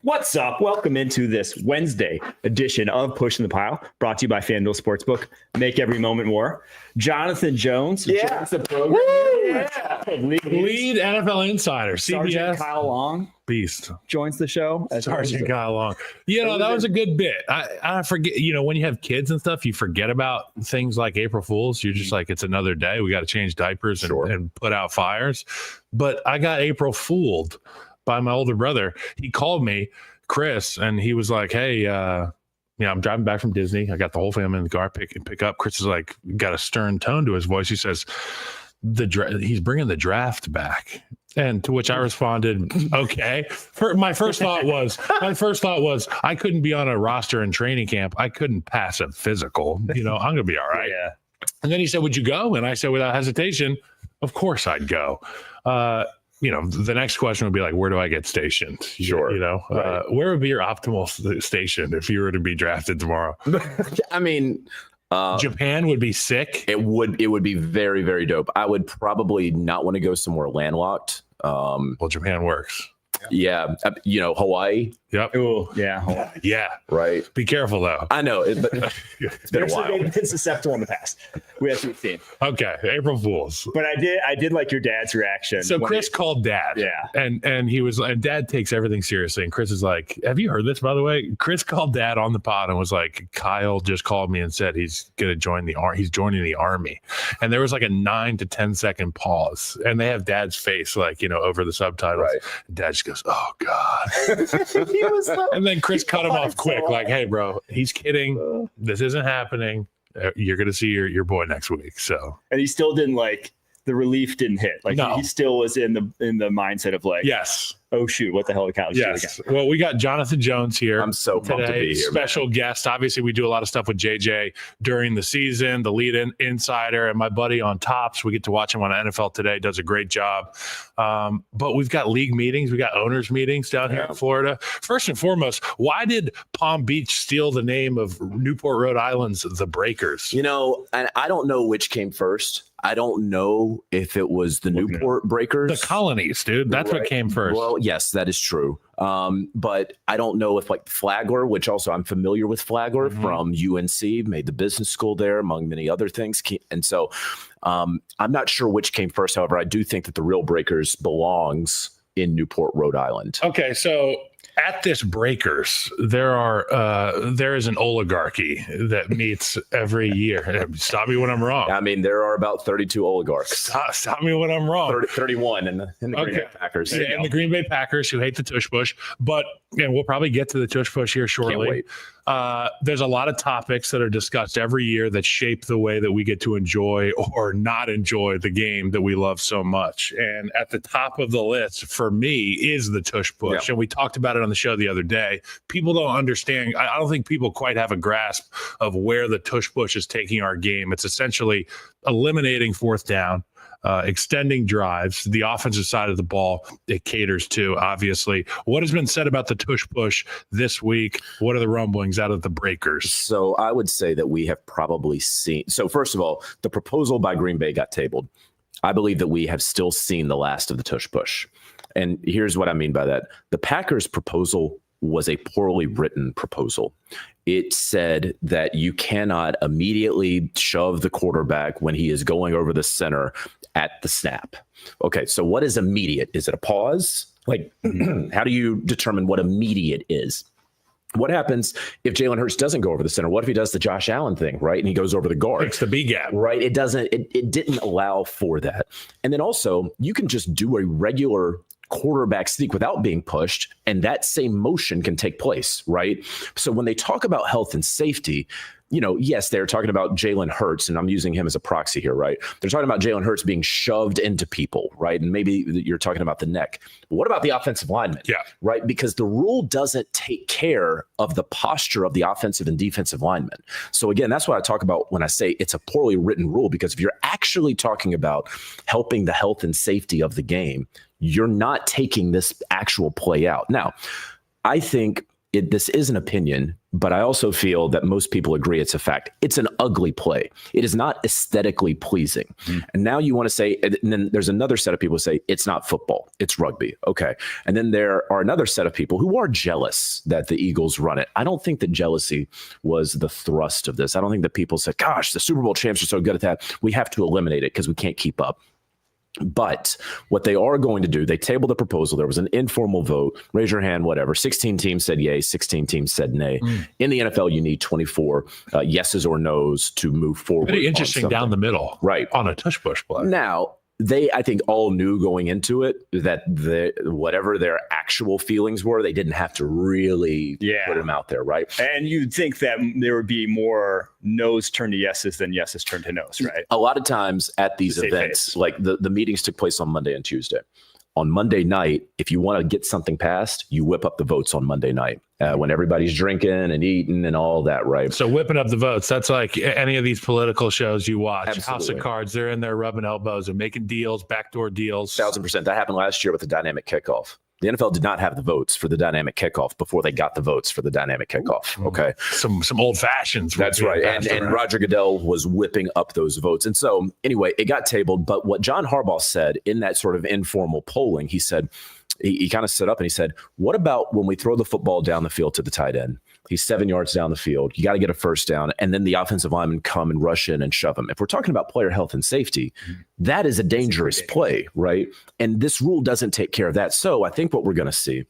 What's up? Welcome into this Wednesday edition of Pushing the Pile, brought to you by FanDuel Sportsbook. Make every moment more. Jonathan Jones joins the program. Lead NFL insider, CBS. Sergeant Kyle Long. Beast. Joins the show. Sergeant Kyle Long. That was a good bit. I forget, when you have kids and stuff, you forget about things like April Fools. You're just like, it's another day. We got to change diapers and put out fires. But I got April fooled by my older brother. He called me, Chris, and he was like, hey, I'm driving back from Disney. I got the whole family in the car, pick up. Chris is like, got a stern tone to his voice. He says, he's bringing the draft back. And to which I responded, okay. My first thought was, I couldn't be on a roster in training camp. I couldn't pass a physical. I'm going to be all right. Yeah. And then he said, would you go? And I said, without hesitation, of course I'd go. The next question would be like, where do I get stationed? Sure. Right. Where would be your optimal station if you were to be drafted tomorrow? I mean, Japan would be sick. It would be very, very dope. I would probably not want to go somewhere landlocked. Well, Japan works. Yeah. Hawaii. Yep. Ooh, yeah. Hawaii. Yeah. Right. Be careful though. I know. It's been a while. They've been susceptible in the past. We have to see. Okay. April Fools. But I did like your dad's reaction. So Chris called Dad. Yeah. And he was like, and Dad takes everything seriously. And Chris is like, have you heard this, by the way? Chris called Dad on the pod and was like, Kyle just called me and said he's going to join he's joining the Army. And there was like a 9 to 10 second pause. And they have Dad's face over the subtitles. Right. Dad just goes, oh God. And then Chris cut him off quick, like, hey, bro, he's kidding. This isn't happening. You're going to see your boy next week. So, and he still didn't the relief didn't hit. No. He still was in the mindset of yes. Oh shoot, what the hell did Kyle do Yes. again? Well, we got Jonathan Jones here. I'm so pumped to be here. Special guest. Obviously, we do a lot of stuff with JJ during the season, the lead insider, and my buddy on Tops. We get to watch him on NFL Today. Does a great job. But we've got league meetings. We got owners meetings down here in Florida. First and foremost, why did Palm Beach steal the name of Newport, Rhode Island's The Breakers? And I don't know which came first. I don't know if it was the Newport Breakers. The colonies, dude. That's what came first. Well, yes, that is true. But I don't know if Flagler, which also I'm familiar with Flagler from UNC, made the business school there, among many other things. And so I'm not sure which came first. However, I do think that the real Breakers belongs in Newport, Rhode Island. Okay, so at this Breakers, there is an oligarchy that meets every year. Stop me when I'm wrong. I mean, there are about 32 oligarchs. Stop me when I'm wrong. 31 in the Green Bay Packers. Yeah, and the Green Bay Packers, who hate the Tush Push. But we'll probably get to the Tush Push here shortly. Can't wait. There's a lot of topics that are discussed every year that shape the way that we get to enjoy or not enjoy the game that we love so much. And at the top of the list for me is the Tush Push. Yeah. And we talked about it on the show the other day. People don't understand. I don't think people quite have a grasp of where the Tush Push is taking our game. It's essentially eliminating fourth down, extending drives, the offensive side of the ball it caters to, obviously. What has been said about the Tush Push this week? What are the rumblings out of the Breakers? So I would say that we have probably seen. So first of all, the proposal by Green Bay got tabled. I believe that we have still seen the last of the Tush Push. And here's what I mean by that. The Packers proposal was a poorly written proposal. It said that you cannot immediately shove the quarterback when he is going over the center at the snap. Okay, so what is immediate? Is it a pause? How do you determine what immediate is? What happens if Jalen Hurts doesn't go over the center? What if he does the Josh Allen thing, right? And he goes over the guard. It's the B gap. Right. It didn't allow for that. And then also you can just do a regular quarterback sneak without being pushed, and that same motion can take place, right? So when they talk about health and safety, yes, they're talking about Jalen Hurts, and I'm using him as a proxy here, right? They're talking about Jalen Hurts being shoved into people, right? And maybe you're talking about the neck. But what about the offensive lineman? Yeah. Right? Because the rule doesn't take care of the posture of the offensive and defensive linemen. So again, that's what I talk about when I say it's a poorly written rule, because if you're actually talking about helping the health and safety of the game, you're not taking this actual play out. Now, I think this is an opinion, but I also feel that most people agree it's a fact. It's an ugly play. It is not aesthetically pleasing. And now you want to say, and then there's another set of people who say it's not football, it's rugby. Okay. And then there are another set of people who are jealous that the Eagles run it. I don't think that jealousy was the thrust of this. I don't think that people said, gosh, the Super Bowl champs are so good at that, we have to eliminate it because we can't keep up. But what they are going to do, they tabled a proposal. There was an informal vote. Raise your hand, whatever. 16 teams said yay, 16 teams said nay. In the NFL, you need 24 yeses or nos to move forward. Pretty interesting down the middle, right, on a tush push play. Now, they, I think, all knew going into it that whatever their actual feelings were, they didn't have to really put them out there, right? And you'd think that there would be more no's turned to yeses than yeses turned to no's, right? A lot of times at these events, like the meetings took place on Monday and Tuesday. On Monday night, if you want to get something passed, you whip up the votes on Monday night when everybody's drinking and eating and all that, right? So whipping up the votes, that's like any of these political shows you watch. Absolutely. House of Cards, they're in there rubbing elbows and making deals, backdoor deals. 1,000%. That happened last year with the dynamic kickoff. The NFL did not have the votes for the dynamic kickoff before they got the votes for the dynamic kickoff. Okay. Some old fashions. That's right. And Roger Goodell was whipping up those votes. And so anyway, it got tabled. But what John Harbaugh said in that sort of informal polling, he said, he kind of stood up and he said, what about when we throw the football down the field to the tight end? He's 7 yards down the field. You got to get a first down. And then the offensive linemen come and rush in and shove him. If we're talking about player health and safety, that is a dangerous play, right? And this rule doesn't take care of that. So I think what we're going to see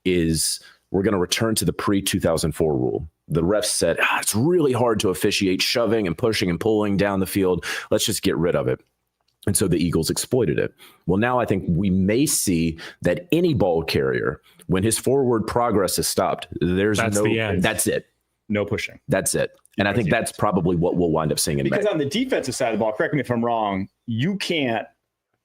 is we're going to return to the pre-2004 rule. The refs said, it's really hard to officiate shoving and pushing and pulling down the field. Let's just get rid of it. And so the Eagles exploited it. Well, now I think we may see that any ball carrier, when his forward progress is stopped, that's it. No pushing. That's it. And I think that's probably what we'll wind up seeing. Because on the defensive side of the ball, correct me if I'm wrong, you can't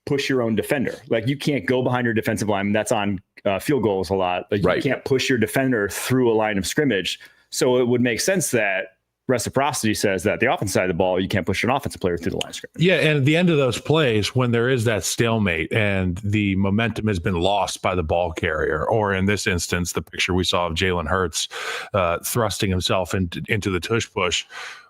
push your own defender. Like you can't go behind your defensive lineman. That's on field goals a lot. Like you can't push your defender through a line of scrimmage. So it would make sense that reciprocity says that the offensive side of the ball, you can't push an offensive player through the line of scrimmage. Yeah, and at the end of those plays, when there is that stalemate and the momentum has been lost by the ball carrier, or in this instance, the picture we saw of Jalen Hurts thrusting himself into the tush push,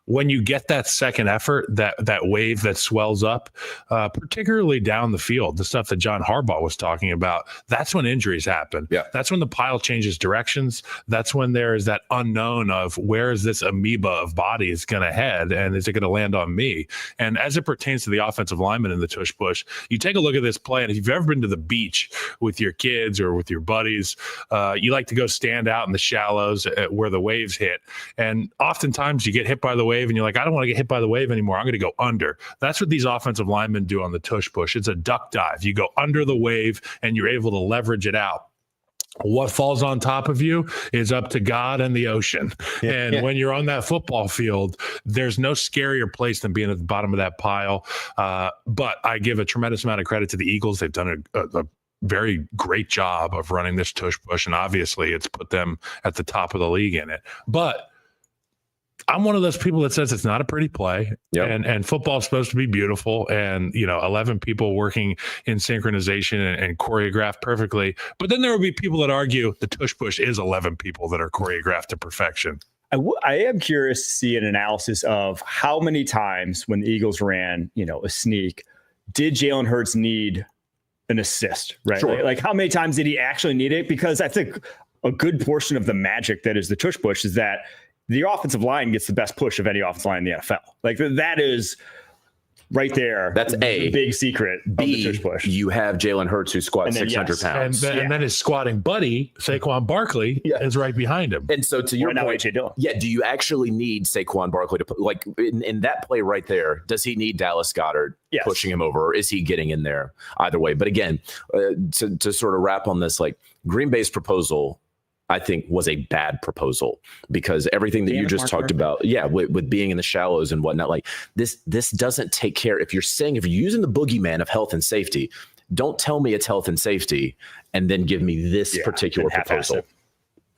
when you get that second effort, that wave that swells up, particularly down the field, the stuff that John Harbaugh was talking about, that's when injuries happen. Yeah. That's when the pile changes directions. That's when there is that unknown of where is this amoeba of bodies going to head, and is it going to land on me? And as it pertains to the offensive lineman in the tush push, you take a look at this play, and if you've ever been to the beach with your kids or with your buddies, you like to go stand out in the shallows where the waves hit. And oftentimes you get hit by the wave and you're like, I don't want to get hit by the wave anymore. I'm going to go under. That's what these offensive linemen do on the tush push. It's a duck dive. You go under the wave and you're able to leverage it out. What falls on top of you is up to God and the ocean. And when you're on that football field, there's no scarier place than being at the bottom of that pile. But I give a tremendous amount of credit to the Eagles. They've done a very great job of running this tush push. And obviously it's put them at the top of the league in it. But I'm one of those people that says it's not a pretty play, and football is supposed to be beautiful, and 11 people working in synchronization and choreographed perfectly. But then there will be people that argue the tush push is 11 people that are choreographed to perfection. I am curious to see an analysis of how many times when the Eagles ran, a sneak, did Jalen Hurts need an assist, right? Sure. Like how many times did he actually need it? Because I think a good portion of the magic that is the tush push is that the offensive line gets the best push of any offensive line in the NFL. Like that is right there. That's the big secret of the tush push. You have Jalen Hurts who squats 600 pounds. And then his squatting buddy, Saquon Barkley, is right behind him. And so to your point, do you actually need Saquon Barkley to put, like in that play right there, does he need Dallas Goedert pushing him over, or is he getting in there? Either way. But again, to sort of wrap on this, like Green Bay's proposal, I think was a bad proposal, because everything that you just talked about, with being in the shallows and whatnot, like this doesn't take care. If you're using the boogeyman of health and safety, don't tell me it's health and safety and then give me this particular proposal.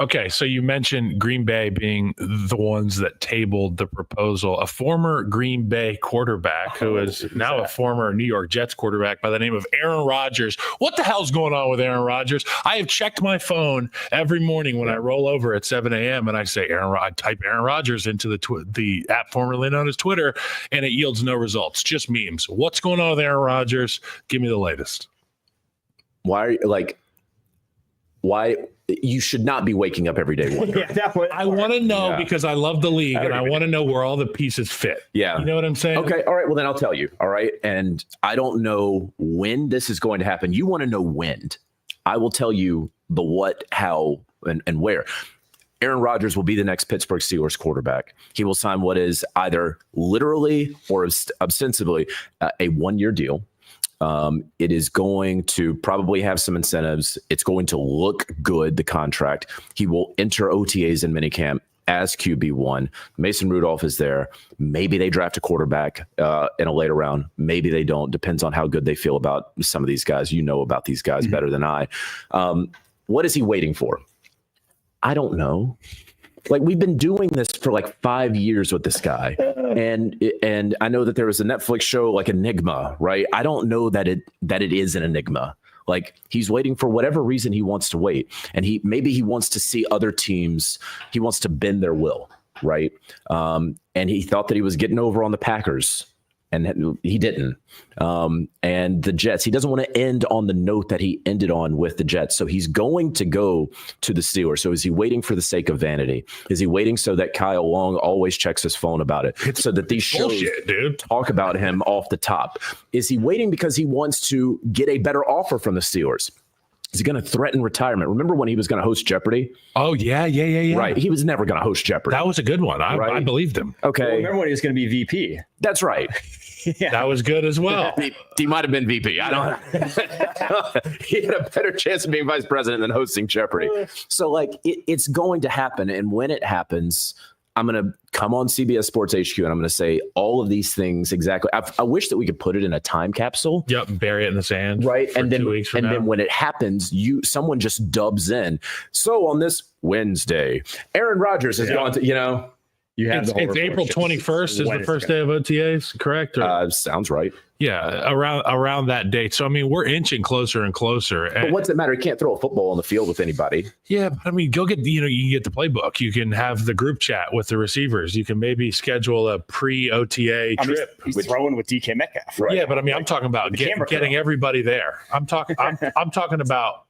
Okay, so you mentioned Green Bay being the ones that tabled the proposal. A former Green Bay quarterback who is now a former New York Jets quarterback by the name of Aaron Rodgers. What the hell's going on with Aaron Rodgers? I have checked my phone every morning when I roll over at 7 a.m. and I say I type Aaron Rodgers into the app formerly known as Twitter, and it yields no results, just memes. What's going on with Aaron Rodgers? Give me the latest. Why you should not be waking up every day wondering. I want to know because I love the league and I want to know where all the pieces fit. Yeah. You know what I'm saying? Okay. All right. Well, then I'll tell you. All right. And I don't know when this is going to happen. You want to know when. I will tell you the what, how, and where. Aaron Rodgers will be the next Pittsburgh Steelers quarterback. He will sign what is either literally or ostensibly a one-year deal. It is going to probably have some incentives. It's going to look good, the contract. He will enter OTAs in minicamp as QB1. Mason Rudolph is there. Maybe they draft a quarterback in a later round. Maybe they don't. Depends on how good they feel about some of these guys. You know about these guys better than I. What is he waiting for? I don't know. Like, we've been doing this for like 5 years with this guy. And I know that there was a Netflix show like Enigma, right? I don't know that it is an enigma. Like, he's waiting for whatever reason he wants to wait. And maybe he wants to see other teams. He wants to bend their will, right? And he thought that he was getting over on the Packers. And he didn't. And the Jets, he doesn't want to end on the note that he ended on with the Jets. So he's going to go to the Steelers. So is he waiting for the sake of vanity? Is he waiting so that Kyle Long always checks his phone about it? So that these shows talk about him off the top? Is he waiting because he wants to get a better offer from the Steelers? Is he going to threaten retirement? Remember when he was going to host Jeopardy? Oh, yeah. Right. He was never going to host Jeopardy. That was a good one. I believed him. Okay. Well, remember when he was going to be VP? That's right. Yeah. That was good as well. He might have been VP. I don't know. He had a better chance of being vice president than hosting Jeopardy. So, like, it's going to happen. And when it happens, I'm going to come on CBS Sports HQ and I'm going to say all of these things exactly. I wish that we could put it in a time capsule. Yep, bury it in the sand. Right. And then when it happens, someone just dubs in. So on this Wednesday, Aaron Rodgers has gone to, it's April 21st is the first day of OTAs, correct? Sounds right. Yeah, around that date. So, I mean, we're inching closer and closer. But what's it matter? You can't throw a football on the field with anybody. Yeah, but I mean, go get, you can get the playbook. You can have the group chat with the receivers. You can maybe schedule a pre-OTA trip. He's throwing with DK Metcalf, right? Yeah, but I mean, I'm talking about getting everybody there. I'm talking about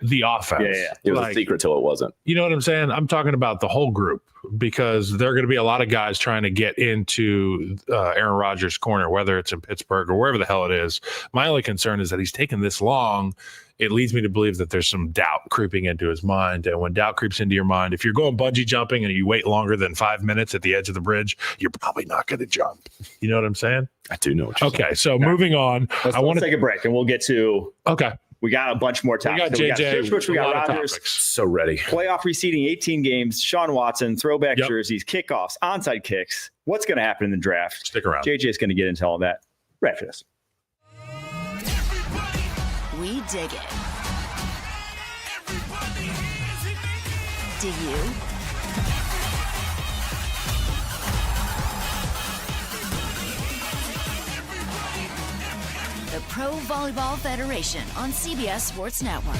the offense. Yeah. It was a secret till it wasn't. You know what I'm saying? I'm talking about the whole group, because there are going to be a lot of guys trying to get into Aaron Rodgers' corner, whether it's in Pittsburgh or wherever the hell it is. My only concern is that he's taken this long. It leads me to believe that there's some doubt creeping into his mind. And when doubt creeps into your mind, if you're going bungee jumping and you wait longer than 5 minutes at the edge of the bridge, you're probably not going to jump. You know what I'm saying? I do know what you're saying. So moving on. I want to take a break and we'll get to we got a bunch more topics. We got JJ. Tush Push, we got Rodgers. So ready. Playoff reseeding, 18 games. Deshaun Watson, throwback jerseys, kickoffs, onside kicks. What's going to happen in the draft? Stick around. JJ is going to get into all that right after this. We dig it. Do you? The Pro Volleyball Federation on CBS Sports Network.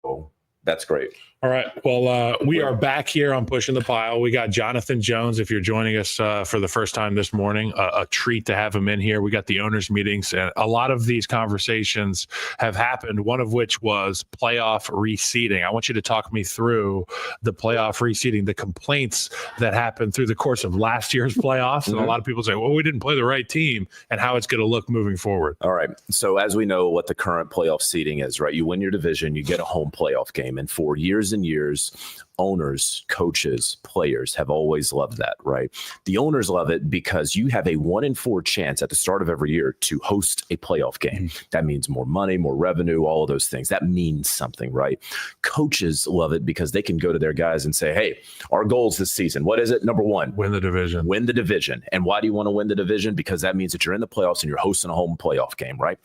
Oh, that's great. All right. Well, we are back here on Pushing the Pile. We got Jonathan Jones. If you're joining us for the first time this morning, a treat to have him in here. We got the owners' meetings, and a lot of these conversations have happened, one of which was playoff reseeding. I want you to talk me through the playoff reseeding, the complaints that happened through the course of last year's playoffs. And a lot of people say, well, we didn't play the right team, and how it's going to look moving forward. All right. So as we know what the current playoff seeding is, right? You win your division, you get a home playoff game. And for years and years, owners, coaches, players have always loved that, right? The owners love it because you have a 1 in 4 chance at the start of every year to host a playoff game. That means more money, more revenue, all of those things. That means something, right? Coaches love it because they can go to their guys and say, hey, our goals this season, what is it? Number 1, win the division. Win the division. And why do you want to win the division? Because that means that you're in the playoffs and you're hosting a home playoff game, right?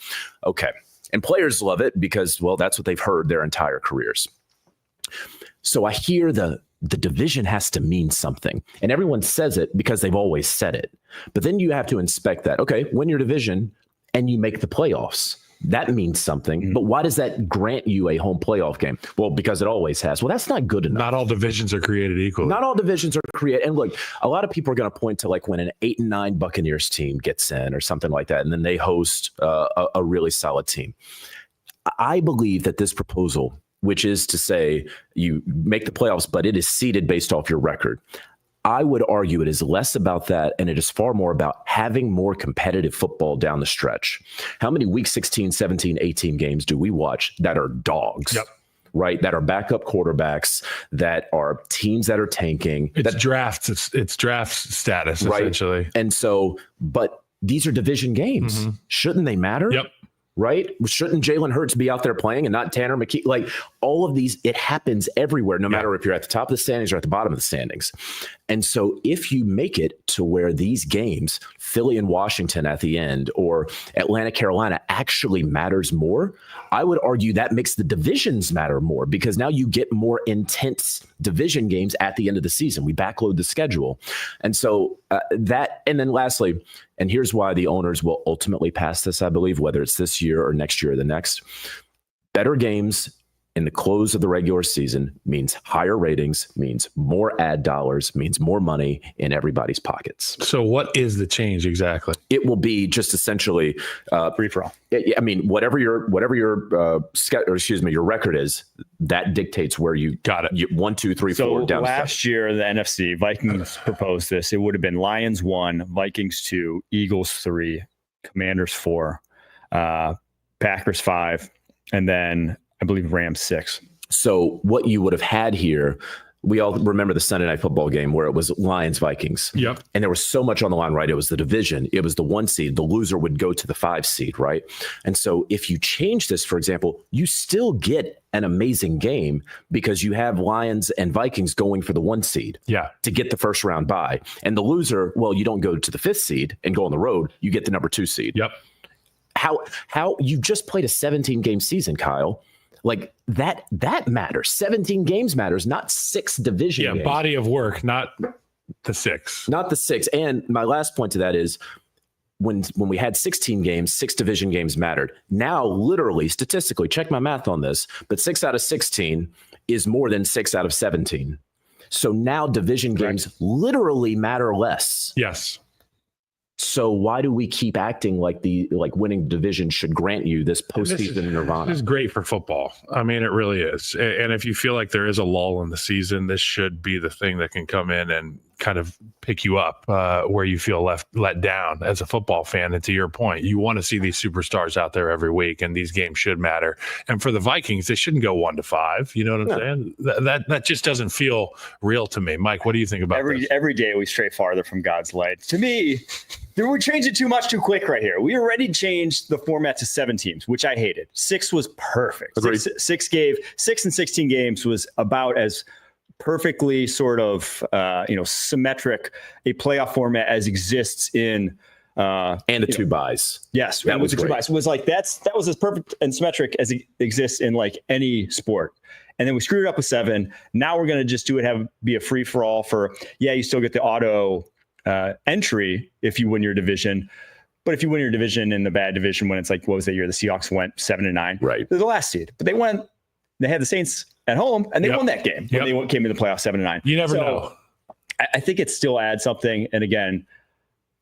Okay. And players love it because, well, that's what they've heard their entire careers. So I hear the division has to mean something, and everyone says it because they've always said it. But then you have to inspect that. Okay, win your division and you make the playoffs. That means something. But why does that grant you a home playoff game? Well, because it always has. Well, that's not good enough. Not all divisions are created equally. Not all divisions are created. And look, a lot of people are going to point to like when an 8-9 Buccaneers team gets in or something like that, and then they host a really solid team. I believe that this proposal, which is to say you make the playoffs, but it is seeded based off your record. I would argue it is less about that, and it is far more about having more competitive football down the stretch. How many week 16, 17, 18 games do we watch that are dogs? Yep. Right? That are backup quarterbacks, that are teams that are tanking. It's drafts. It's draft status, right? Essentially. And so, but these are division games. Shouldn't they matter? Yep. Right? Shouldn't Jalen Hurts be out there playing and not Tanner McKee? Like all of these, it happens everywhere, no matter if you're at the top of the standings or at the bottom of the standings. And so if you make it to where these games, Philly and Washington at the end or Atlanta, Carolina actually matters more, I would argue that makes the divisions matter more because now you get more intense division games at the end of the season. We backload the schedule. And so and then lastly, and here's why the owners will ultimately pass this, I believe, whether it's this year or next year or the next. Better games in the close of the regular season means higher ratings, means more ad dollars, means more money in everybody's pockets. So what is the change exactly? It will be just essentially free for all. I mean, whatever your record is, that dictates where you got it. 1, 2, 3, so 4 down. Last year, the NFC Vikings proposed this. It would have been Lions 1, Vikings 2, Eagles 3, Commanders 4, Packers 5, and then I believe Rams 6. So what you would have had here, we all remember the Sunday Night Football game where it was Lions Vikings. Yep. And there was so much on the line, right? It was the division. It was the 1 seed. The loser would go to the 5 seed, right? And so if you change this, for example, you still get an amazing game because you have Lions and Vikings going for the 1 seed to get the first round bye. And the loser, well, you don't go to the 5th seed and go on the road. You get the number 2 seed. Yep. How you just played a 17-game season, Kyle. Like that matters. 17 games matters, not 6 division games. Body of work, not the 6. Not the 6. And my last point to that is when we had 16 games, 6 division games mattered. Now, literally, statistically, check my math on this, but 6 out of 16 is more than 6 out of 17. So now division games literally matter less. Yes. So why do we keep acting like winning division should grant you this postseason nirvana? This is great for football. I mean, it really is. And if you feel like there is a lull in the season, this should be the thing that can come in and kind of pick you up where you feel let down as a football fan. And to your point, you want to see these superstars out there every week, and these games should matter. And for the Vikings, they shouldn't go 1-5. You know what I'm saying? That just doesn't feel real to me. Mike, what do you think about this? Every day we stray farther from God's light. To me, we changed it too much too quick right here. We already changed the format to 7 teams, which I hated. 6 was perfect. 6 and 16 games was about as perfectly sort of symmetric a playoff format as exists in and the 2 buys. Yes, that was 2 buys. It was like that was as perfect and symmetric as it exists in like any sport. And then we screwed it up with 7. Now we're going to just be a free for all for you still get the auto entry if you win your division. But if you win your division in the bad division, when it's like, what was that year? The Seahawks went 7-9. Right. They're the last seed, but they had the Saints at home and they won that game when they came in the playoffs 7-9. You never know. I think it still adds something. And again,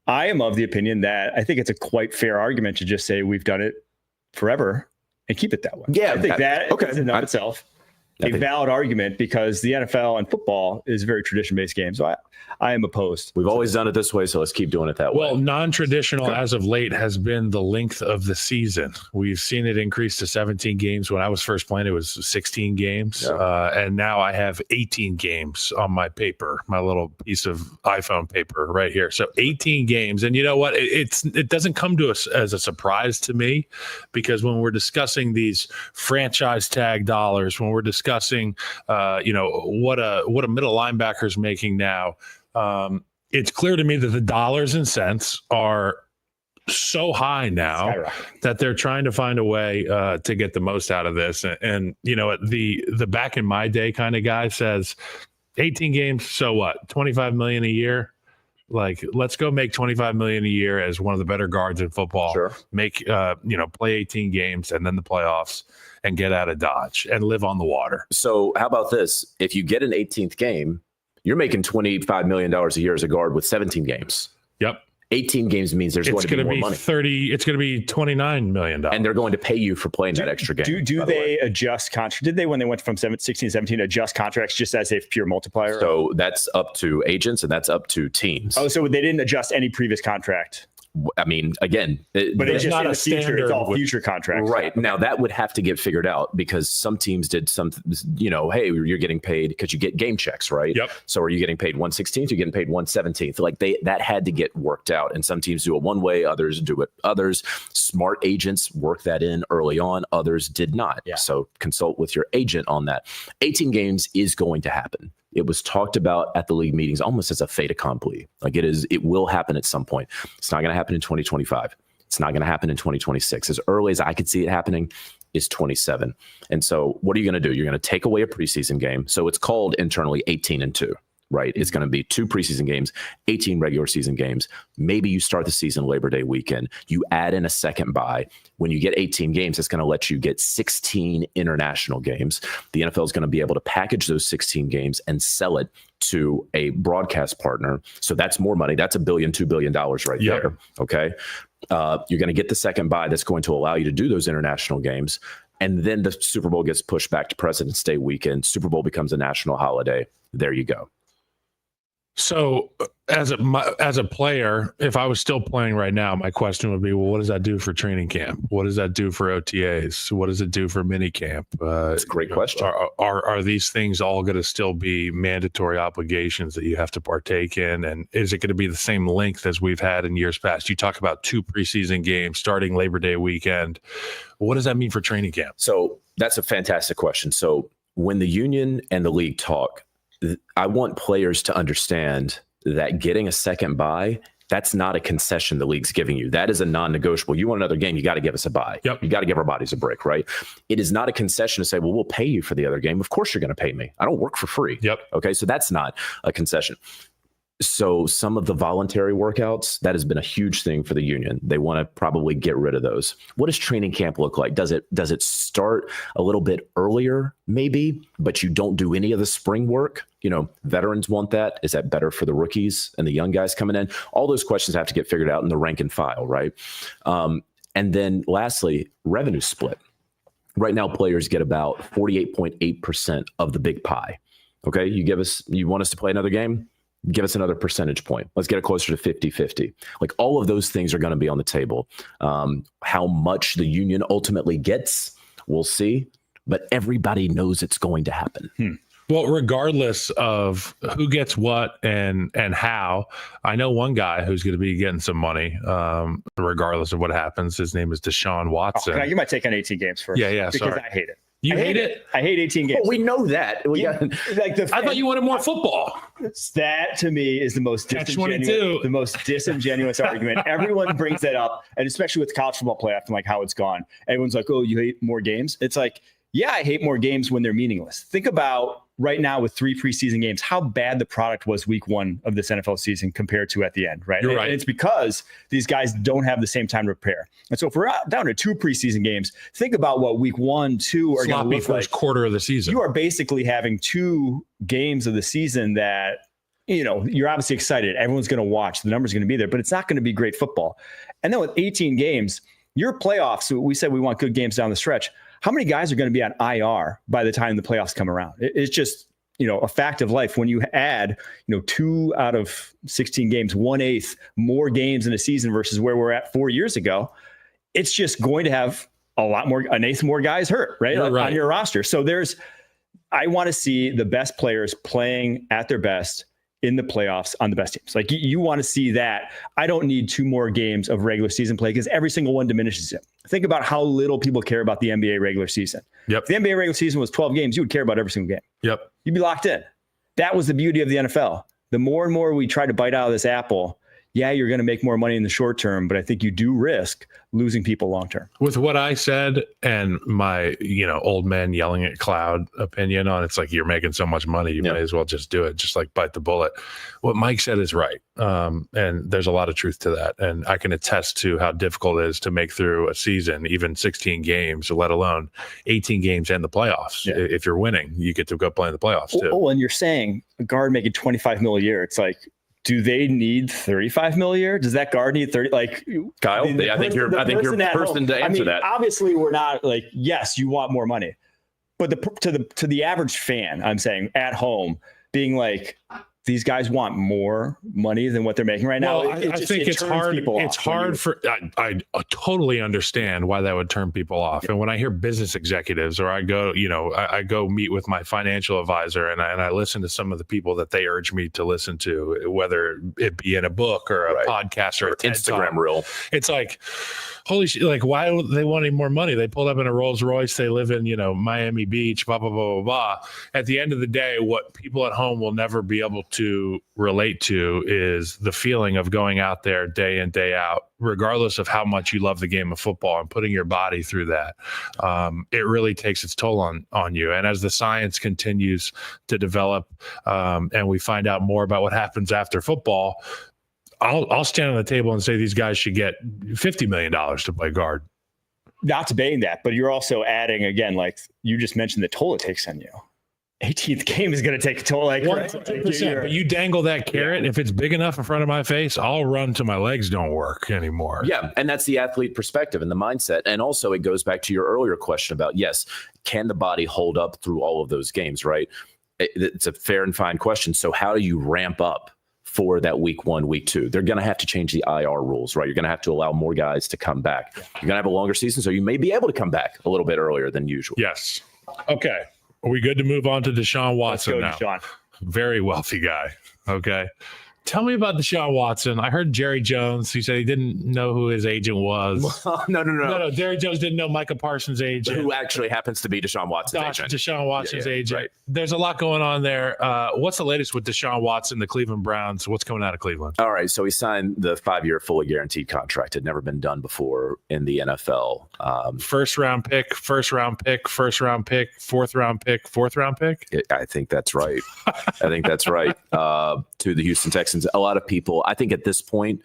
I am of the opinion that I think it's a quite fair argument to just say we've done it forever and keep it that way. Yeah. I think that is in and of itself a valid argument because the NFL and football is a very tradition-based game. So I am opposed. We've always done it this way, so let's keep doing it that way. Well, non-traditional as of late has been the length of the season. We've seen it increase to 17 games. When I was first playing, it was 16 games. And now I have 18 games on my paper, my little piece of iPhone paper right here. So 18 games. And you know what? It doesn't come to us as a surprise to me because when we're discussing these franchise tag dollars, when we're discussing what a middle linebacker is making now, it's clear to me that the dollars and cents are so high now that they're trying to find a way to get the most out of this. And the back in my day kind of guy says 18 games, so what? 25 million a year. Like, let's go make 25 million a year as one of the better guards in football. Sure. Make play 18 games and then the playoffs and get out of Dodge and live on the water. So how about this? If you get an 18th game, you're making $25 million a year as a guard with 17 games. Yep. 18 games means there's going to be more money. It's going to be $29 million. And they're going to pay you for playing that extra game. Do they adjust contracts? Did they, when they went from 16 to 17, adjust contracts just as a pure multiplier? So that's up to agents and that's up to teams. Oh, so they didn't adjust any previous contract? I mean, again, but it's just not in a the future. It's all future contracts. Right. Now that would have to get figured out because some teams did some, hey, you're getting paid because you get game checks, right? Yep. So are you getting paid 1/16th? You're getting paid 1/17th. Like that had to get worked out. And some teams do it one way, others do it others. Smart agents work that in early on. Others did not. Yeah. So consult with your agent on that. 18 games is going to happen. It was talked about at the league meetings almost as a fait accompli. Like it will happen at some point. It's not going to happen in 2025. It's not going to happen in 2026. As early as I could see it happening is 27. And so what are you going to do? You're going to take away a preseason game. So it's called internally 18-2, right? It's going to be 2 preseason games, 18 regular season games. Maybe you start the season Labor Day weekend. You add in a second bye. When you get 18 games, it's going to let you get 16 international games. The NFL is going to be able to package those 16 games and sell it to a broadcast partner. So that's more money. That's $1 billion, $2 billion right there. Okay. You're going to get the second bye that's going to allow you to do those international games. And then the Super Bowl gets pushed back to President's Day weekend. Super Bowl becomes a national holiday. There you go. So as a player, if I was still playing right now, my question would be, well, what does that do for training camp? What does that do for OTAs? What does it do for mini camp? That's a great question. Are these things all going to still be mandatory obligations that you have to partake in? And is it going to be the same length as we've had in years past? You talk about 2 preseason games starting Labor Day weekend. What does that mean for training camp? So that's a fantastic question. So when the union and the league talk, I want players to understand that getting a second bye, that's not a concession the league's giving you. That is a non-negotiable. You want another game, you got to give us a bye. Yep. You got to give our bodies a break, right? It is not a concession to say, well, we'll pay you for the other game. Of course you're going to pay me. I don't work for free. Yep. Okay, so that's not a concession. So some of the voluntary workouts, that has been a huge thing for the union. They want to probably get rid of those. What does training camp look like? Does it start a little bit earlier, maybe, but you don't do any of the spring work? Veterans want that. Is that better for the rookies and the young guys coming in? All those questions have to get figured out in the rank and file, right? And then lastly, revenue split. Right now, players get about 48.8% of the big pie. Okay, you want us to play another game? Give us another percentage point. Let's get it closer to 50-50. Like all of those things are going to be on the table. How much the union ultimately gets, we'll see. But everybody knows it's going to happen. Well, regardless of who gets what and how, I know one guy who's going to be getting some money, regardless of what happens. His name is Deshaun Watson. Can I give my take on 18 games first? Yeah. Because I hate it. You hate it? I hate 18 games. Well, we know that. I thought you wanted more football. That to me is the most disingenuous argument. Everyone brings that up, and especially with college football playoff and like how it's gone. Everyone's like, "Oh, you hate more games?" It's like, yeah, I hate more games when they're meaningless. Think about right now with 3 preseason games, how bad the product was week 1 of this NFL season compared to at the end, right? You're right. And it's because these guys don't have the same time to prepare. And so if we're down to 2 preseason games, think about what week 1, 2 are going to look first quarter of the season. You are basically having 2 games of the season that, you're obviously excited. Everyone's going to watch. The number's going to be there, but it's not going to be great football. And then with 18 games, your playoffs, we said we want good games down the stretch. How many guys are going to be on IR by the time the playoffs come around? It's just, a fact of life. When you add, 2 out of 16 games, 1/8 more games in a season versus where we're at 4 years ago, it's just going to have an 1/8 more guys hurt, right? On your roster. So I want to see the best players playing at their best in the playoffs on the best teams. Like you want to see that. I don't need 2 more games of regular season play because every single one diminishes it. Think about how little people care about the NBA regular season. Yep. If the NBA regular season was 12 games, you would care about every single game. Yep. You'd be locked in. That was the beauty of the NFL. The more and more we try to bite out of this apple, yeah, you're going to make more money in the short term, but I think you do risk losing people long term. With what I said and my, old man yelling at cloud opinion on it's like, you're making so much money, you may as well just do it. Just like bite the bullet. What Mike said is right. And there's a lot of truth to that. And I can attest to how difficult it is to make through a season, even 16 games, let alone 18 games and the playoffs. Yeah. If you're winning, you get to go play in the playoffs too. Oh, and you're saying a guard making $25 million a year. It's like, do they need $35 million a year? Does that guard need 30? Like, Kyle, I think you're the person to answer that. Obviously, we're not like, yes, you want more money, but to the average fan, I'm saying at home, being like, these guys want more money than what they're making right now. Well, I think it's hard. It's hard I totally understand why that would turn people off. And when I hear business executives, or I go, I go meet with my financial advisor, and I listen to some of the people that they urge me to listen to, whether it be in a book or a podcast or a Instagram reel. It's like, holy shit! Like, why do they want any more money? They pulled up in a Rolls Royce. They live in, Miami Beach. Blah blah blah blah blah. At the end of the day, what people at home will never be able to relate to is the feeling of going out there day in, day out, regardless of how much you love the game of football, and putting your body through that. It really takes its toll on you. And as the science continues to develop, and we find out more about what happens after football, I'll stand on the table and say these guys should get $50 million to play guard. Not debating that, but you're also adding, again, like you just mentioned, the toll it takes on you. 18th game is going to take a toll. Like 100%, but you dangle that carrot. If it's big enough in front of my face, I'll run till my legs don't work anymore. Yeah, and that's the athlete perspective and the mindset. And also it goes back to your earlier question about, yes, can the body hold up through all of those games, right? It's a fair and fine question. So how do you ramp up for that week 1, week 2? They're going to have to change the IR rules, right? You're going to have to allow more guys to come back. You're going to have a longer season, so you may be able to come back a little bit earlier than usual. Yes. Okay. Are we good to move on to Deshaun Watson now? Deshaun. Very wealthy guy. Okay. Tell me about Deshaun Watson. I heard Jerry Jones. He said he didn't know who his agent was. No. Jerry Jones didn't know Micah Parsons' agent. Who actually happens to be Deshaun Watson's agent. Deshaun Watson's agent. Right. There's a lot going on there. What's the latest with Deshaun Watson, the Cleveland Browns? What's coming out of Cleveland? All right. So he signed the 5-year fully guaranteed contract. Had never been done before in the NFL. First round pick, fourth round pick. I think that's right. To the Houston Texans. A lot of people, I think at this point,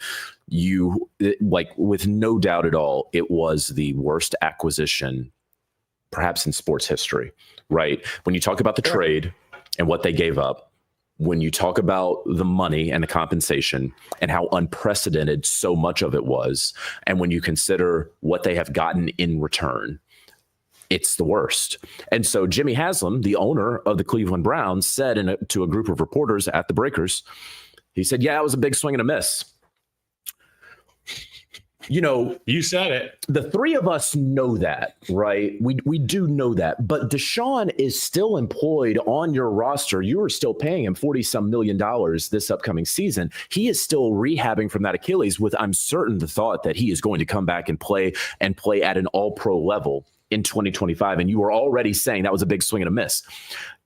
with no doubt at all, it was the worst acquisition perhaps in sports history, right? When you talk about the trade and what they gave up, when you talk about the money and the compensation and how unprecedented so much of it was, and when you consider what they have gotten in return, it's the worst. And so Jimmy Haslam, the owner of the Cleveland Browns, said to a group of reporters at the Breakers, he said, yeah, it was a big swing and a miss. You said it. The three of us know that, right? We do know that. But Deshaun is still employed on your roster. You are still paying him $40-some million this upcoming season. He is still rehabbing from that Achilles with, I'm certain, the thought that he is going to come back and play at an all-pro level in 2025. And you were already saying that was a big swing and a miss.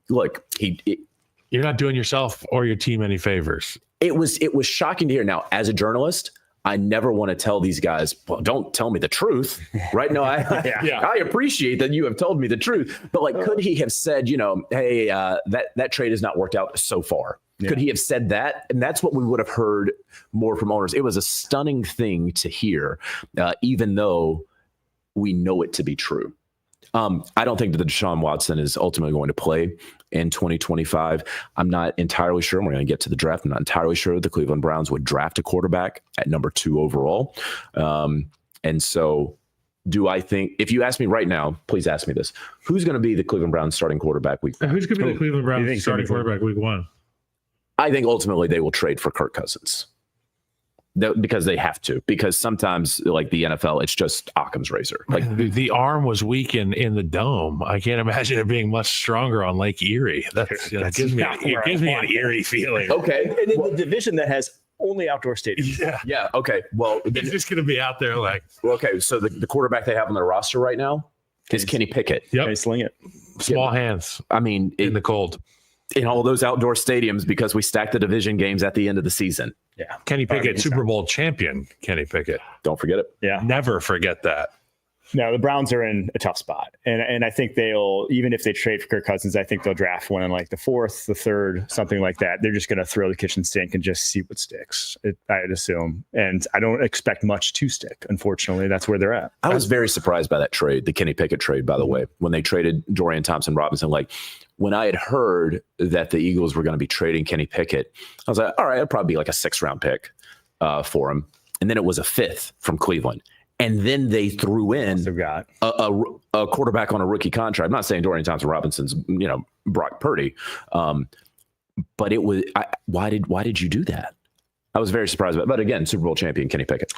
Look, you're not doing yourself or your team any favors. It was shocking to hear. Now, as a journalist, I never want to tell these guys, well, don't tell me the truth, right? No, I appreciate that you have told me the truth. But could he have said, hey, that trade has not worked out so far? Yeah. Could he have said that? And that's what we would have heard more from owners. It was a stunning thing to hear, even though we know it to be true. I don't think that Deshaun Watson is ultimately going to play in 2025. I'm not entirely sure. We're going to get to the draft. I'm not entirely sure the Cleveland Browns would draft a quarterback at number 2 overall. And so do I think, if you ask me right now, please ask me this, who's going to be the Cleveland Browns starting quarterback week 1? Who's going to be the Cleveland Browns starting quarterback week 1? I think ultimately they will trade for Kirk Cousins. Because they have to, because sometimes the NFL, it's just Occam's razor. The arm was weak in the dome. I can't imagine it being much stronger on Lake Erie. That gives me an eerie feeling. Okay. And in the division that has only outdoor stadiums. Yeah. Okay. Well, it's just going to be out there okay. So the quarterback they have on their roster right now is Kenny Pickett. Yep. They sling it. Small hands. I mean, in the cold. in all those outdoor stadiums because we stacked the division games at the end of the season. Yeah. Kenny Pickett, Super Bowl champion. Kenny Pickett. Don't forget it. Yeah. Never forget that. No, the Browns are in a tough spot. And I think they'll, even if they trade for Kirk Cousins, I think they'll draft one in like the 4th, the 3rd, something like that. They're just going to throw the kitchen sink and just see what sticks, I'd assume. And I don't expect much to stick, unfortunately. That's where they're at. I was very surprised by that trade, the Kenny Pickett trade, by the way, when they traded Dorian Thompson-Robinson. Like, when I had heard that the Eagles were going to be trading Kenny Pickett, I was like, all right, it'll probably be like a 6th-round pick for him. And then it was a 5th from Cleveland. And then they threw in a quarterback on a rookie contract. I'm not saying Dorian Thompson-Robinson's, Brock Purdy, but it was. Why did you do that? I was very surprised about it. But again, Super Bowl champion Kenny Pickett.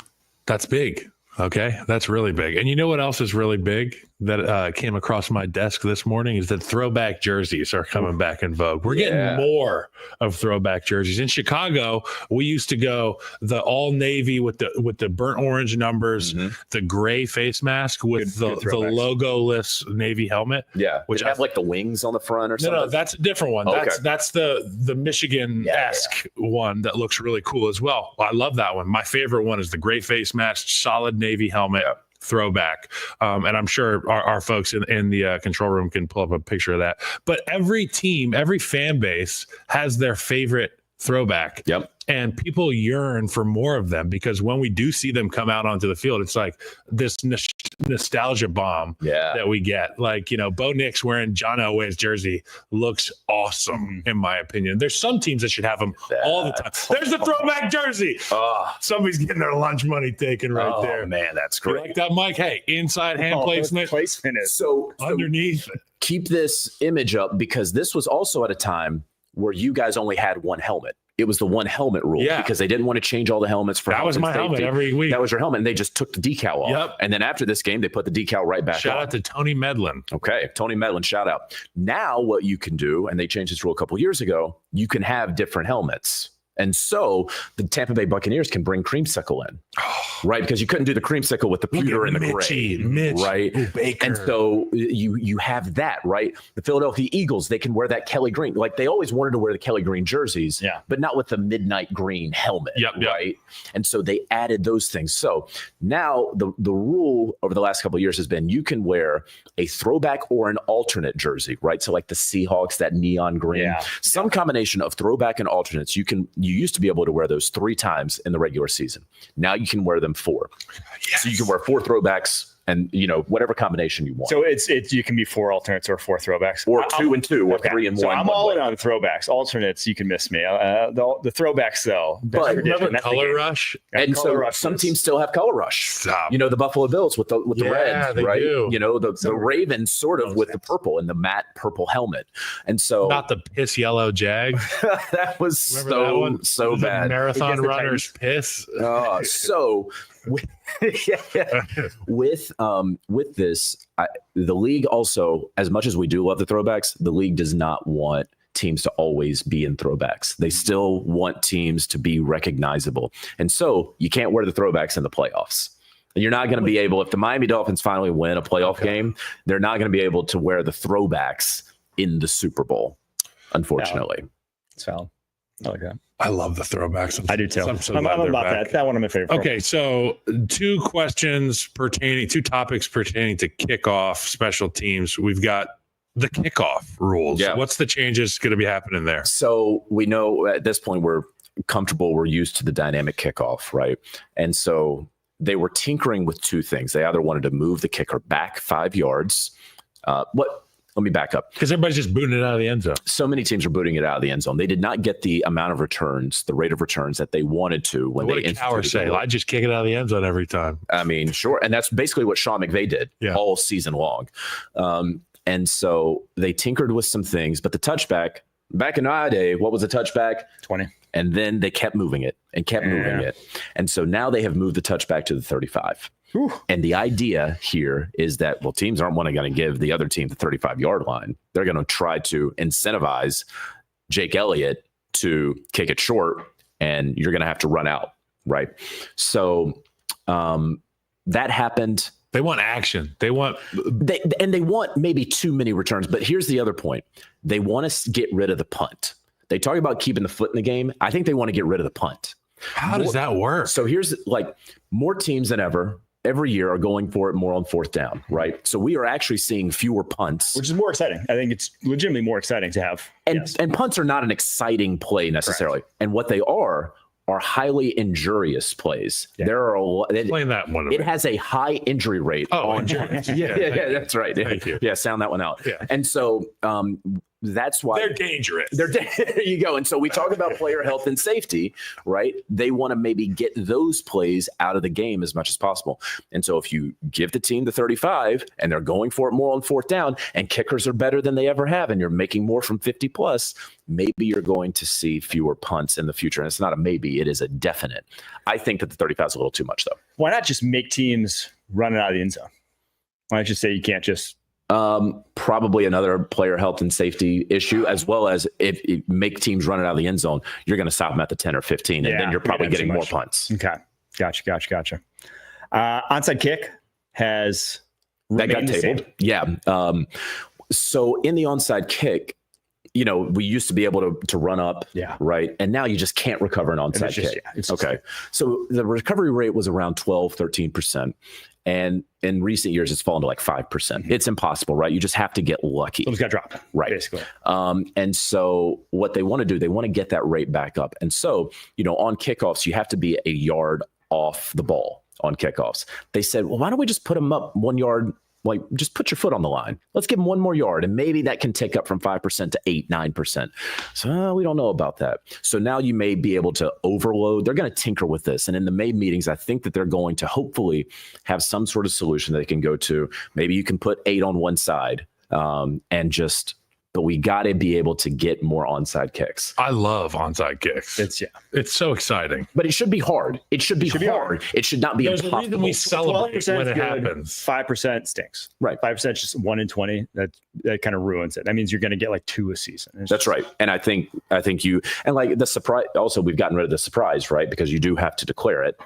That's big. Okay, that's really big. And you know what else is really big that came across my desk this morning is that throwback jerseys are coming back in vogue. We're getting more of throwback jerseys. In Chicago, we used to go the all navy with the burnt orange numbers, the gray face mask with the logo-less navy helmet. Yeah, which have like the wings on the front or something. No, that's a different one. Okay. That's the Michigan-esque one that looks really cool as well. I love that one. My favorite one is the gray face mask, solid navy helmet. Yeah. Throwback. And I'm sure our folks in the control room can pull up a picture of that. But every team, every fan base has their favorite throwback. Yep. And people yearn for more of them because when we do see them come out onto the field, it's like this nostalgia bomb that we get. Like, Bo Nix wearing John Elway's jersey looks awesome, in my opinion. There's some teams that should have them all the time. There's the throwback jersey. Somebody's getting their lunch money taken right there. Man, that's great. You like that, Mike? Hey, inside hand placement. So underneath. Keep this image up because this was also at a time where you guys only had one helmet. It was the one helmet rule because they didn't want to change all the helmets for that was my helmet every week. That was your helmet, and they just took the decal off. Yep. And then after this game, they put the decal right back on. Shout out to Tony Medlin. Okay, Tony Medlin, shout out. Now what you can do, and they changed this rule a couple years ago, you can have different helmets. And so the Tampa Bay Buccaneers can bring creamsicle in, right? Because you couldn't do the creamsicle with the pewter and the gray, right? Ooh, Baker. And so you have that, right? The Philadelphia Eagles, they can wear that Kelly green. Like they always wanted to wear the Kelly green jerseys, but not with the midnight green helmet, right? And so they added those things. So now the rule over the last couple of years has been you can wear a throwback or an alternate jersey, right? So like the Seahawks, that neon green, some combination of throwback and alternates. You used to be able to wear those 3 times in the regular season. Now you can wear them 4. Yes. So you can wear 4 throwbacks and whatever combination you want. So it's you can be 4 alternates or 4 throwbacks, or 2 and 2, or 3 and 1. So I'm all in on throwbacks. Alternates, you can miss me. The throwbacks, though. But remember Color Rush? And so some teams still have Color Rush. Stop. The Buffalo Bills with the red, right? Do. The Ravens sort of with the purple and the matte purple helmet. And so not the piss yellow Jag. That was so bad. Marathon runners piss. With this, the league also, as much as we do love the throwbacks, the league does not want teams to always be in throwbacks. They still want teams to be recognizable. And so you can't wear the throwbacks in the playoffs. And you're not going to be able, if the Miami Dolphins finally win a playoff game, they're not going to be able to wear the throwbacks in the Super Bowl, unfortunately. It's valid. I like that. I love the throwbacks. I do too. I'm about that. That one of my favorite. Okay, so 2 topics pertaining to kickoff special teams. We've got the kickoff rules. Yeah. What's the changes going to be happening there? So we know at this point we're comfortable. We're used to the dynamic kickoff, right? And so they were tinkering with 2 things. They either wanted to move the kicker back 5 yards. Let me back up. Because everybody's just booting it out of the end zone. So many teams are booting it out of the end zone. They did not get the amount of returns, the rate of returns that they wanted to when they instituted. What did Cowher say? I just kick it out of the end zone every time. I mean, sure. And that's basically what Sean McVay did all season long. And so they tinkered with some things. But the touchback, back in our day, what was a touchback? 20. And then they kept moving it and kept moving it. And so now they have moved the touchback to the 35. Whew. And the idea here is that, teams aren't going to give the other team the 35-yard line. They're going to try to incentivize Jake Elliott to kick it short, and you're going to have to run out, right? So that happened They want action. They want maybe too many returns. But here's the other point. They want to get rid of the punt. They talk about keeping the foot in the game. I think they want to get rid of the punt. How does that work? So here's more teams than ever every year are going for it more on fourth down, right? So we are actually seeing fewer punts, which is more exciting. I think it's legitimately more exciting to have. And punts are not an exciting play necessarily. Correct. And what they are highly injurious plays. Yeah. There are explain that one. It has a high injury rate. Yeah, that's right. Thank you. Yeah, sound that one out. Yeah. And so that's why they're dangerous. There you go. And so we talk about player health and safety, right? They want to maybe get those plays out of the game as much as possible. And so if you give the team the 35 and they're going for it more on fourth down and kickers are better than they ever have and you're making more from 50 plus, maybe you're going to see fewer punts in the future. And it's not a maybe, it is a definite. I think that the 35 is a little too much though. Why not just make teams run it out of the end zone? Why not just say you can't just probably another player health and safety issue, as well as if you make teams run it out of the end zone, you're going to stop them at the 10 or 15, and then you're probably getting more punts. Okay. Gotcha. Onside kick that got tabled. Yeah. So in the onside kick, we used to be able to run up, right? And now you just can't recover an onside kick. Okay. So the recovery rate was around 12, 13%. And in recent years, it's fallen to like 5%. Mm-hmm. It's impossible, right? You just have to get lucky. It's got dropped, right? Basically. And so what they want to do, they want to get that rate back up. And so, on kickoffs, you have to be a yard off the ball on kickoffs. They said, well, why don't we just put them up 1 yard? Like, just put your foot on the line. Let's give them one more yard, and maybe that can tick up from 5% to 8, 9%. So we don't know about that. So now you may be able to overload. They're going to tinker with this. And in the May meetings, I think that they're going to hopefully have some sort of solution that they can go to. Maybe you can put 8 on one side but we got to be able to get more onside kicks. I love onside kicks. It's so exciting. But it should be hard. It should be hard. It should not be There's impossible. a reason we celebrate when it happens. 5% stinks. Right. 5% is just 1 in 20. That kind of ruins it. That means you're going to get like 2 a season. That's right. And I think you, and like the surprise, also we've gotten rid of the surprise, right? Because you do have to declare it.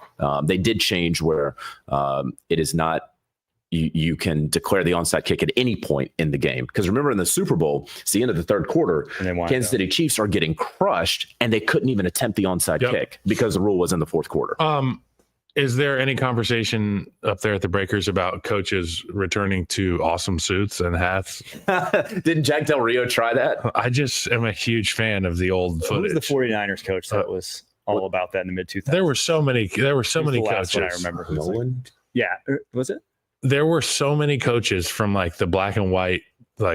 They did change where it is not, you can declare the onside kick at any point in the game. Because remember, in the Super Bowl, it's the end of the third quarter, Kansas City Chiefs are getting crushed, and they couldn't even attempt the onside kick because the rule was in the fourth quarter. Is there any conversation up there at the Breakers about coaches returning to awesome suits and hats? Didn't Jack Del Rio try that? I just am a huge fan of the old footage. Who was the 49ers coach that was all about that in the mid-2000s? There were so many coaches. I remember. Nolan? Yeah. Was it? There were so many coaches from like the black and white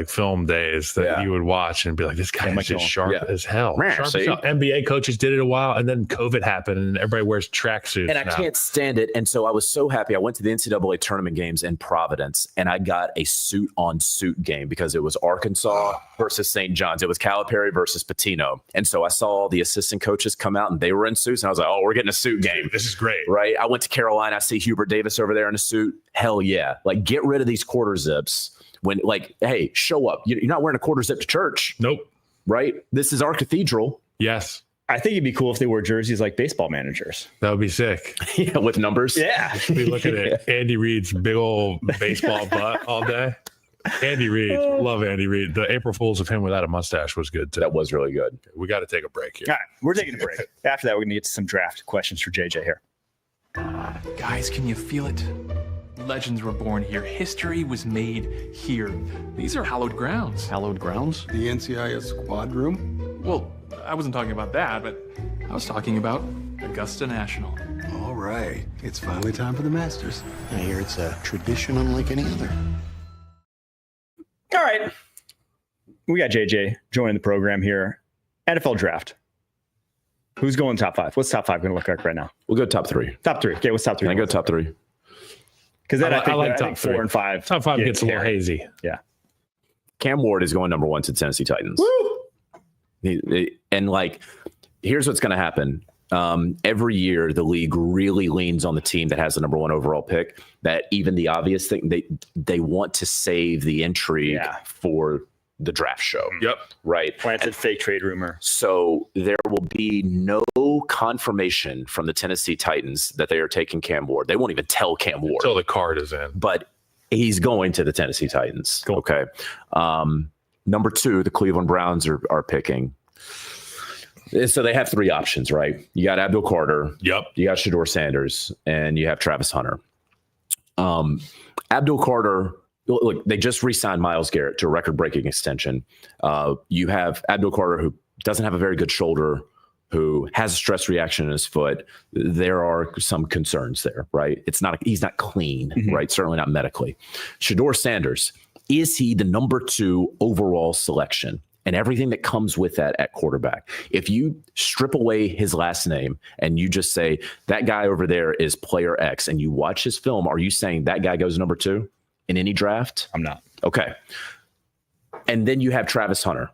film days that you would watch and be like, this guy is just sharp as hell. NBA coaches did it a while, and then COVID happened, and everybody wears tracksuits. And I can't stand it. And so I was so happy. I went to the NCAA tournament games in Providence, and I got a suit-on-suit game because it was Arkansas versus St. John's. It was Calipari versus Pitino. And so I saw the assistant coaches come out, and they were in suits, and I was like, oh, we're getting a suit game. This is great. Right? I went to Carolina. I see Hubert Davis over there in a suit. Hell yeah. Like, get rid of these quarter zips. When, like, hey, show up. You're not wearing a quarter zip to church. Nope. Right? This is our cathedral. Yes. I think it'd be cool if they wore jerseys like baseball managers. That would be sick. Yeah, with numbers. Yeah. Be looking at Andy Reid's big old baseball butt all day. Andy Reid. Love Andy Reid. The April Fools of him without a mustache was good, too. That was really good. We got to take a break here. All right. We're taking a break. After that, we're going to get to some draft questions for JJ here. Guys, can you feel it? Legends were born here. History was made here. These are hallowed grounds. Hallowed grounds? The NCIS squad room? Well, I wasn't talking about that, but I was talking about Augusta National. All right. It's finally time for the Masters. I hear it's a tradition unlike any other. All right. We got JJ joining the program here. NFL draft. Who's going top 5? What's top 5 going to look like right now? We'll go top 3. Top 3. Okay, what's top 3? Can I go top 3? Because then I like think 4 and 5. Top 5 gets a little hazy. Yeah. Cam Ward is going number 1 to Tennessee Titans. Woo! And like, here's what's going to happen. Every year, the league really leans on the team that has the number 1 overall pick. That even the obvious thing, they want to save the intrigue for the draft show. Yep. Right. Planted fake trade rumor. So there will be no confirmation from the Tennessee Titans that they are taking Cam Ward. They won't even tell Cam Ward. Until the card is in. But he's going to the Tennessee Titans. Cool. Okay. Number 2, the Cleveland Browns are picking. So they have 3 options, right? You got Abdul Carter. Yep. You got Shedeur Sanders, and you have Travis Hunter. Abdul Carter, look, they just re-signed Myles Garrett to a record-breaking extension. You have Abdul Carter, who doesn't have a very good shoulder, who has a stress reaction in his foot. There are some concerns there, right? He's not clean, right? Certainly not medically. Shedeur Sanders, is he the number 2 overall selection? And everything that comes with that at quarterback. If you strip away his last name and you just say that guy over there is player X and you watch his film, are you saying that guy goes number 2 in any draft? I'm not. Okay. And then you have Travis Hunter,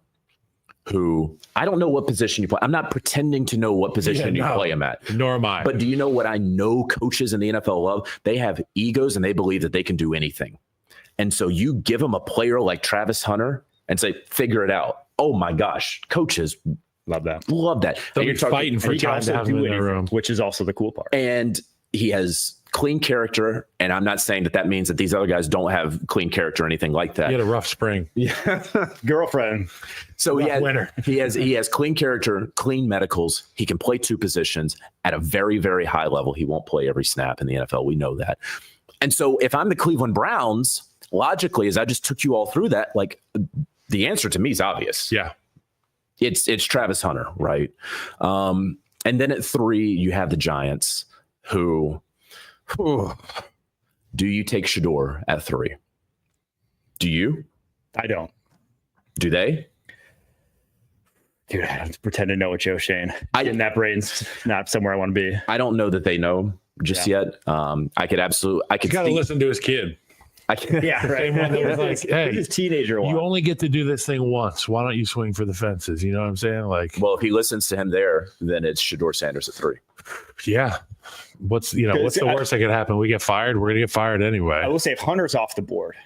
who I don't know what position you play. I'm not pretending to know what position you play him at. Nor am I. But do you know what I know coaches in the NFL love? They have egos and they believe that they can do anything. And so you give them a player like Travis Hunter and say, figure it out. Oh my gosh, coaches love that. They'll be fighting for time to have him in their room, which is also the cool part. And he has clean character, and I'm not saying that means that these other guys don't have clean character or anything like that. He had a rough spring. Yeah, Girlfriend. So winner. he has clean character, clean medicals. He can play 2 positions at a very, very high level. He won't play every snap in the NFL. We know that. And so if I'm the Cleveland Browns, logically, as I just took you all through that, like the answer to me is obvious. Yeah. It's Travis Hunter, right? And then at 3, you have the Giants, who do you take Shedeur at 3? Do you? I don't. Do they? Dude, I have to pretend to know what Joe Shane. Getting that brain's not somewhere I want to be. I don't know that they know just yet. I could You got to listen to his kid. Yeah, right. Same one that was like, hey, his teenager one. You only get to do this thing once. Why don't you swing for the fences? You know what I'm saying? Like, well, if he listens to him there, then it's Shedeur Sanders at 3. Yeah. What's the worst that could happen? We get fired. We're gonna get fired anyway. I will say if Hunter's off the board,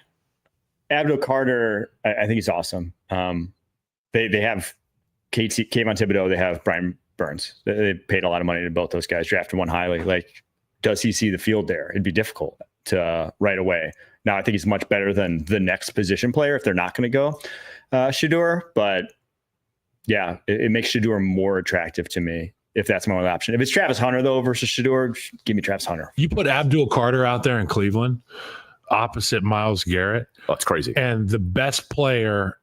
Abdul Carter, I think he's awesome. They have Kayvon Thibodeau. They have Brian Burns. They paid a lot of money to both those guys. Drafted one highly. Like, does he see the field there? It'd be difficult to right away. Now, I think he's much better than the next position player if they're not going to go Shedeur. But yeah, it makes Shedeur more attractive to me if that's my only option. If it's Travis Hunter, though, versus Shedeur, give me Travis Hunter. You put Abdul Carter out there in Cleveland opposite Myles Garrett. Oh, it's crazy. And the best player,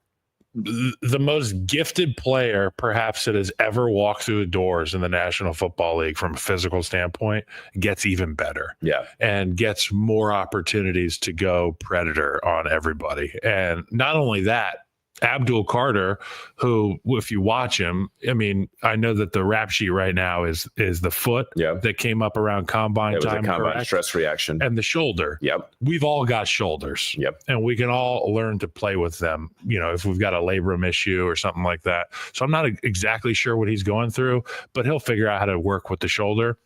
the most gifted player perhaps that has ever walked through the doors in the National Football League from a physical standpoint gets even better. Yeah. And gets more opportunities to go predator on everybody. And not only that, Abdul Carter, who, if you watch him, I mean, I know that the rap sheet right now is the foot that came up around combine time. It was a combine stress reaction. And the shoulder. Yep. We've all got shoulders. Yep. And we can all learn to play with them, you know, if we've got a labrum issue or something like that. So I'm not exactly sure what he's going through, but he'll figure out how to work with the shoulder.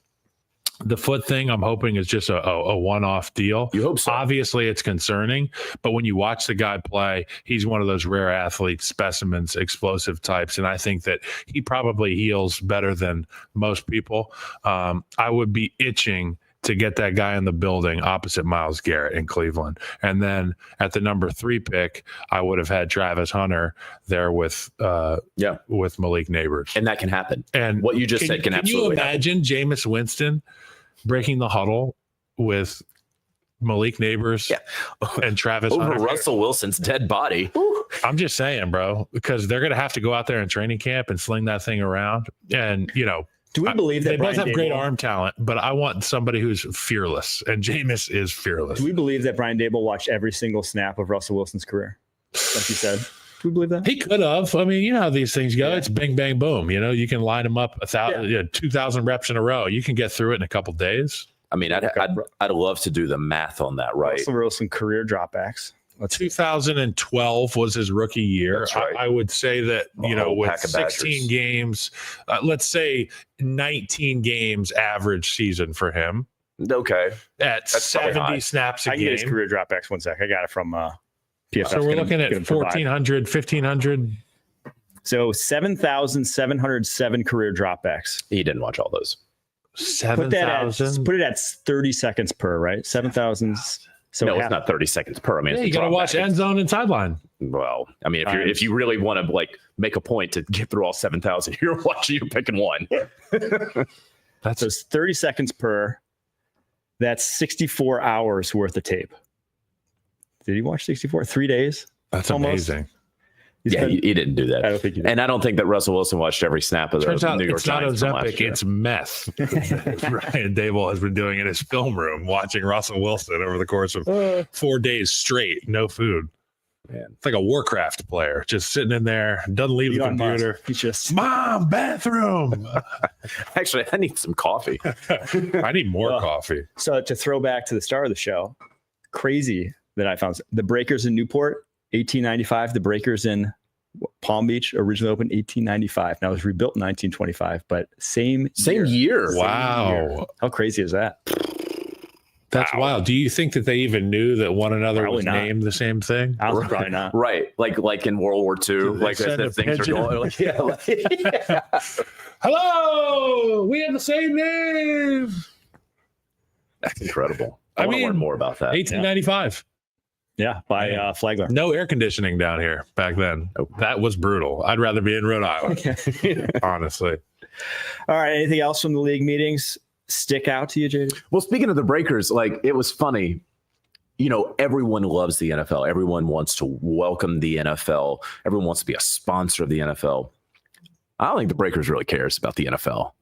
The foot thing, I'm hoping, is just a one-off deal. You hope so. Obviously, it's concerning, but when you watch the guy play, he's one of those rare athletes, specimens, explosive types, and I think that he probably heals better than most people. I would be itching to get that guy in the building opposite Myles Garrett in Cleveland. And then at the number 3 pick, I would have had Travis Hunter there with Malik Neighbors. And that can happen. And what you just said can absolutely happen. Can you imagine Jameis Winston breaking the huddle with Malik Neighbors and Travis over Hunter Russell Wilson's dead body? I'm just saying, bro, because they're going to have to go out there in training camp and sling that thing around. And, you know, do we believe that they both Brian have great Dable, arm talent, but I want somebody who's fearless, and Jameis is fearless. Do we believe that Brian Dable watched every single snap of Russell Wilson's career, like you said? Do we believe that? He could have. I mean, you know how these things go. Yeah. It's bang, bang, boom. You know, you can line them up 2,000 reps in a row. You can get through it in a couple days. I mean, I'd love to do the math on that, right? Russell Wilson career dropbacks. 2012 was his rookie year. That's right. I would say that, you know, with 16 games, let's say 19 games average season for him. Okay. That's 70 snaps a game. I can get his career dropbacks. 1 sec. I got it from PFF So we're looking at 1,400, 1,500. So 7,707 career dropbacks. He didn't watch all those. 7,000. Put it at 30 seconds per, right? 7,000. So no, it's not 30 seconds per. I mean, you got to watch end zone and sideline. Well, I mean, if you really want to like make a point to get through all 7,000, you're picking one. So it's 30 seconds per. That's 64 hours worth of tape. Did he watch 64? 3 days? That's almost amazing. Yeah, he didn't do that. I don't think he did. And I don't think that Russell Wilson watched every snap of the New York Giants. It's not Ozempic, it's meth. Ryan Dable has been doing in his film room, watching Russell Wilson over the course of 4 days straight, no food. Man, it's like a Warcraft player, just sitting in there, doesn't leave the computer. He's just, Mom, bathroom. Actually, I need some coffee. I need more coffee. So to throw back to the start of the show, crazy that I found the Breakers in Newport, 1895. The Breakers in Palm Beach originally opened 1895. Now it was rebuilt in 1925, but same year. Wow. Same year. How crazy is that? That's wild. Do you think that they even knew that one another was named the same thing? Probably not. Right. Like in World War II, like that things are going like, yeah. Hello, we have the same name. That's incredible. I want to learn more about that. 1895. Yeah, by Flagler. No air conditioning down here back then. That was brutal. I'd rather be in Rhode Island, honestly. All right. Anything else from the league meetings stick out to you, JD? Well, speaking of the Breakers, like it was funny. You know, everyone loves the NFL. Everyone wants to welcome the NFL. Everyone wants to be a sponsor of the NFL. I don't think the Breakers really cares about the NFL.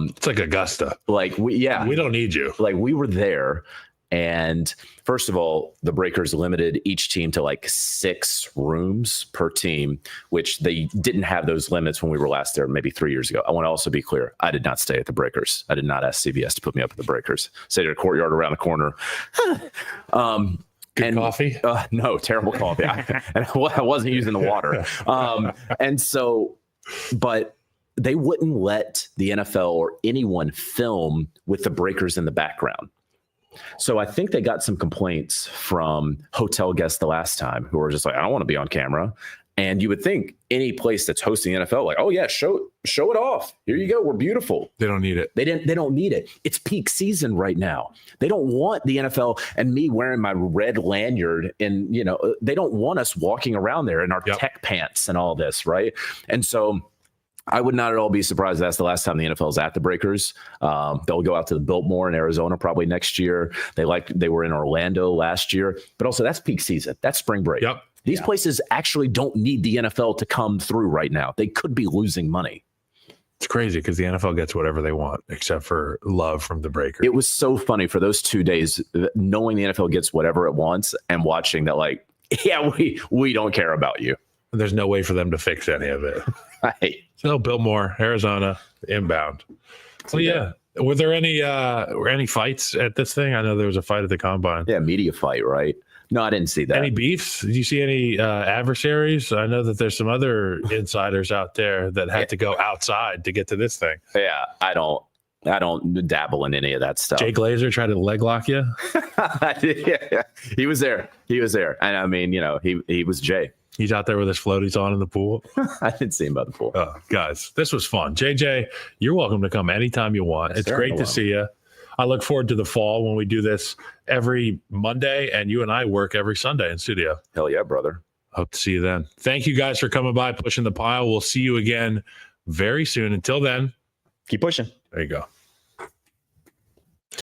It's like Augusta. Like we don't need you. Like we were there. And first of all, the Breakers limited each team to like 6 rooms per team, which they didn't have those limits when we were last there, maybe 3 years ago. I want to also be clear. I did not stay at the Breakers. I did not ask CBS to put me up at the Breakers. Stayed at a courtyard around the corner. Good coffee? No, terrible coffee. I wasn't using the water. But they wouldn't let the NFL or anyone film with the Breakers in the background. So I think they got some complaints from hotel guests the last time who were just like, I don't want to be on camera. And you would think any place that's hosting the NFL, like, oh yeah, show it off. Here you go. We're beautiful. They don't need it. They don't need it. It's peak season right now. They don't want the NFL and me wearing my red lanyard, and they don't want us walking around there in our tech pants and all this, right? And so I would not at all be surprised if that's the last time the NFL is at the Breakers. They'll go out to the Biltmore in Arizona probably next year. They were in Orlando last year, but also that's peak season. That's spring break. Yep. These places actually don't need the NFL to come through right now. They could be losing money. It's crazy because the NFL gets whatever they want except for love from the Breakers. It was so funny for those 2 days, knowing the NFL gets whatever it wants and watching that, like, yeah, we don't care about you. There's no way for them to fix any of it. Right. So Biltmore, Arizona, inbound. Well, yeah. Were there any fights at this thing? I know there was a fight at the combine. Yeah, media fight, right? No, I didn't see that. Any beefs? Did you see any adversaries? I know that there's some other insiders out there that had to go outside to get to this thing. Yeah, I don't dabble in any of that stuff. Jay Glazer tried to leg lock you? Yeah, he was there. And I mean, he was Jay. He's out there with his floaties on in the pool. I didn't see him by the pool. Guys, this was fun. JJ, you're welcome to come anytime you want. It's great to see you. I look forward to the fall when we do this every Monday, and you and I work every Sunday in studio. Hell yeah, brother. Hope to see you then. Thank you guys for coming by, pushing the pile. We'll see you again very soon. Until then, keep pushing. There you go.